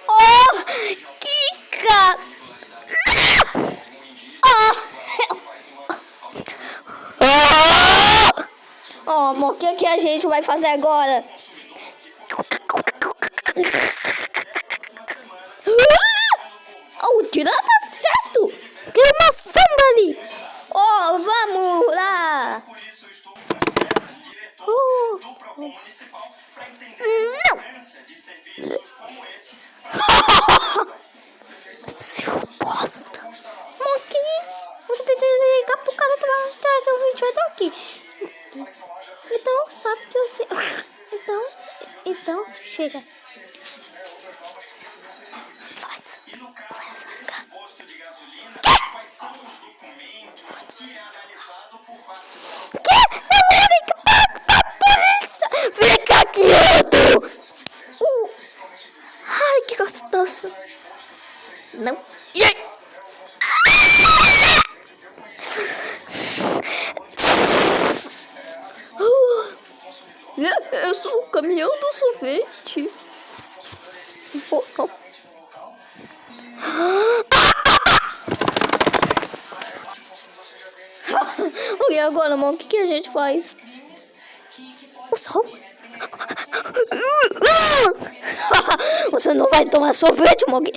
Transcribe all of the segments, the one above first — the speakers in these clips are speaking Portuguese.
Oh, Kika! Oh, amor, o que a gente vai fazer agora? Oh, tira tá certo! Tem uma sombra ali! Oh, vamos lá! Não! Seu bosta! Monkey, você precisa ligar pro cara trazer um ventilador aqui. Então, sabe que eu sei. Então, chega. Faz cá. Que? Eu vou ligar pra polícia! Fica quieto! Ai, que gostoso! Não. Eu sou o caminhão do sorvete. E agora, amor, o que a gente faz? O sol? Você não vai tomar sorvete, Mog?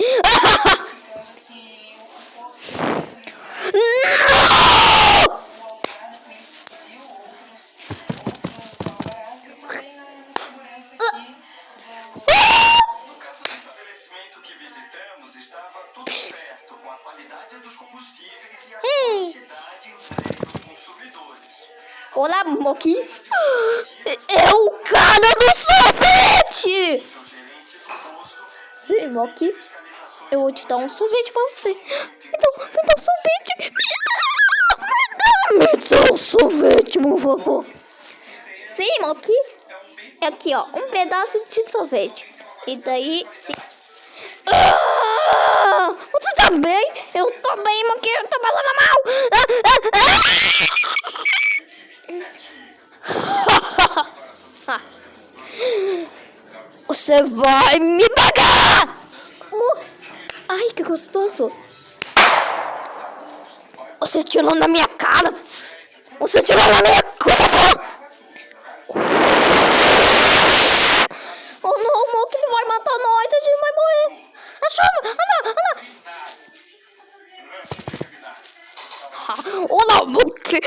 Olá, Moki. É o cara do sorvete! Sim, Moki. Eu vou te dar um sorvete pra você. Então, sorvete. Me dá um sorvete, por favor. Sim, Moki. É aqui, ó. Um pedaço de sorvete. E daí... você tá bem? Eu tô bem, Moki. Eu tô passando mal. Você vai me pagar! Ai, que gostoso! Você tirou na minha cara! Você tirou na minha cara! Oh não, amor, que ele vai matar nós, a gente vai morrer! É chama! Olá, amor, que...